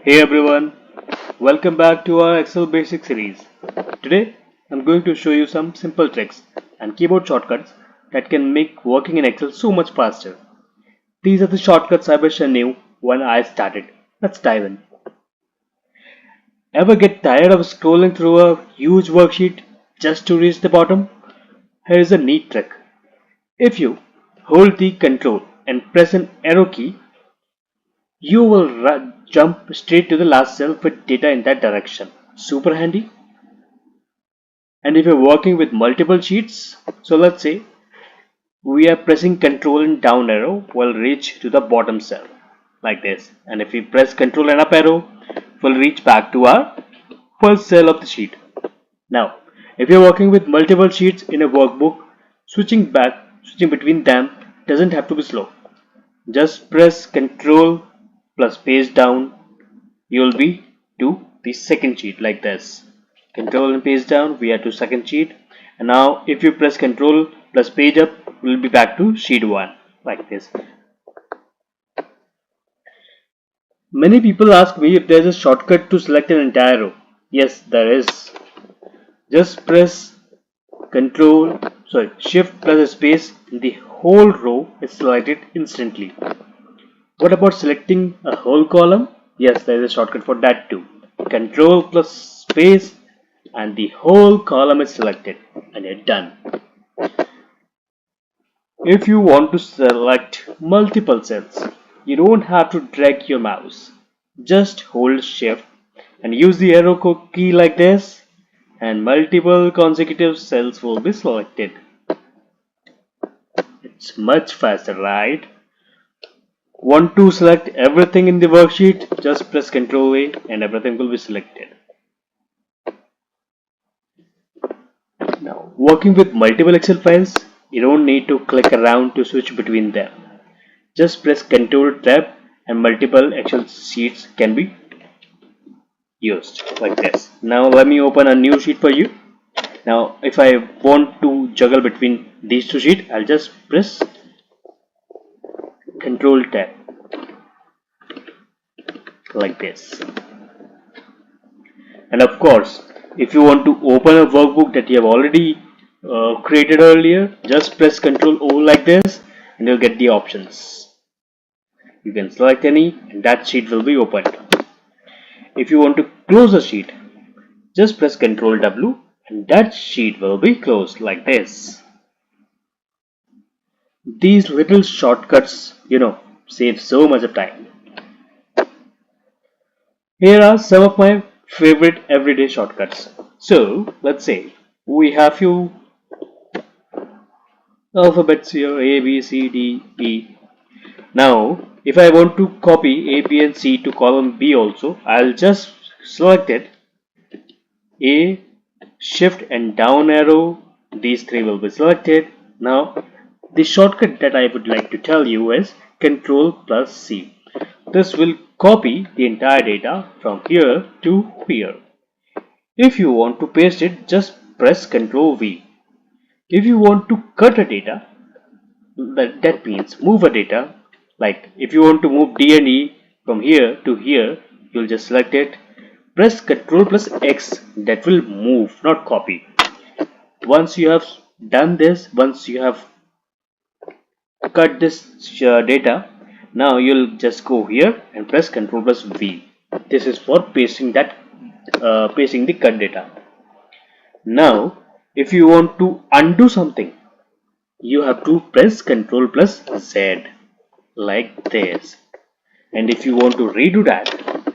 Hey everyone, welcome back to our Excel Basic series. Today I'm going to show you some simple tricks and keyboard shortcuts that can make working in Excel so much faster. These are the shortcuts I wish I knew when I started. Let's dive in. Ever get tired of scrolling through a huge worksheet just to reach the bottom? Here is a neat trick. If you hold the control and press an arrow key, you will jump straight to the last cell with data in that direction. Super handy. And if you're working with multiple sheets, so let's say we are pressing Control and down arrow will reach to the bottom cell like this. And if we press Control and up arrow, we'll reach back to our first cell of the sheet. Now, if you're working with multiple sheets in a workbook, switching between them doesn't have to be slow. Just press Control plus page down, you'll be to the second sheet like this. Control and page down, we are to second sheet. And now if you press Control plus page up, we'll be back to sheet 1 like this. Many people ask me if there's a shortcut to select an entire row. Yes, there is. Just press Shift plus a space and the whole row is selected instantly. What about selecting a whole column? Yes, there is a shortcut for that too. Control plus space and the whole column is selected and you're done. If you want to select multiple cells, you don't have to drag your mouse. Just hold shift and use the arrow key like this and multiple consecutive cells will be selected. It's much faster, right? Want to select everything in the worksheet? Just press Ctrl A and everything will be selected. Now, working with multiple Excel files, you don't need to click around to switch between them. Just press Ctrl Tab and multiple Excel sheets can be used like this. Now let me open a new sheet for you. Now if I want to juggle between these two sheets, I'll just press Ctrl Tab like this. And of course, if you want to open a workbook that you have already created earlier, just press Ctrl O like this and you'll get the options. You can select any and that sheet will be opened. If you want to close a sheet, just press Ctrl W and that sheet will be closed like this. These little shortcuts, save so much of time. Here are some of my favorite everyday shortcuts. So let's say we have few alphabets here A, B, C, D, E. Now if I want to copy A, B and C to column B also, I'll just select it. A, shift and down arrow, these three will be selected. Now the shortcut that I would like to tell you is Control plus C. This will copy the entire data from here to here. If you want to paste it, just press Control V. If you want to cut a data, that means move a data, like if you want to move D and E from here to here, you'll just select it, press Ctrl plus X, that will move, not copy. Once you have done this, once you have cut this data, now you'll just go here and press Ctrl plus V. This is for pasting pasting the cut data. Now if you want to undo something, you have to press Ctrl plus Z like this, and if you want to redo that,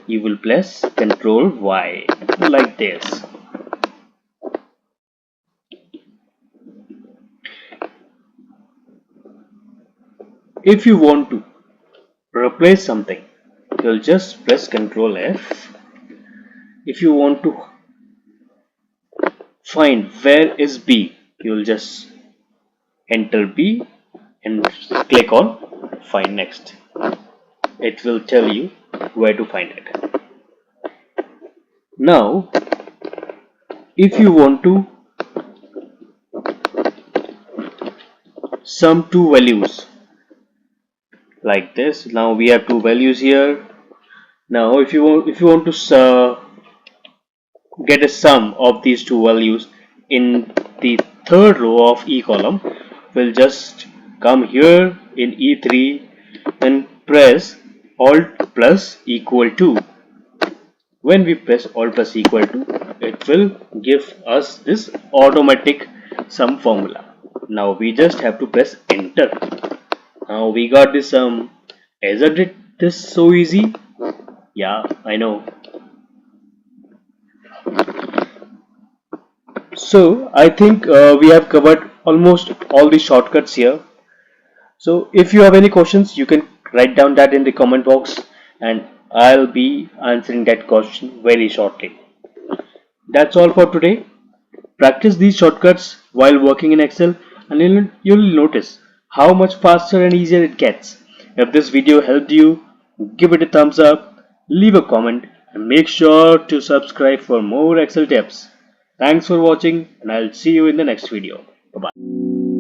you will press Ctrl Y like this. If you want to replace something, you'll just press Ctrl F. If you want to find where is B, you'll just enter B and click on find next. It will tell you where to find it. Now if you want to sum two values like this, now we have two values here. Now if you want to get a sum of these two values in the third row of E column, we'll just come here in E3 and press Alt plus equal to. When we press Alt plus equal to, it will give us this automatic sum formula. Now we just have to press enter. Now we got this sum. Isn't it this so easy? Yeah, I know. So I think we have covered almost all the shortcuts here. So if you have any questions, you can write down that in the comment box and I'll be answering that question very shortly. That's all for today. Practice these shortcuts while working in Excel and you'll notice how much faster and easier it gets. If this video helped you, give it a thumbs up, leave a comment and make sure to subscribe for more Excel tips. Thanks for watching and I'll see you in the next video. Bye bye.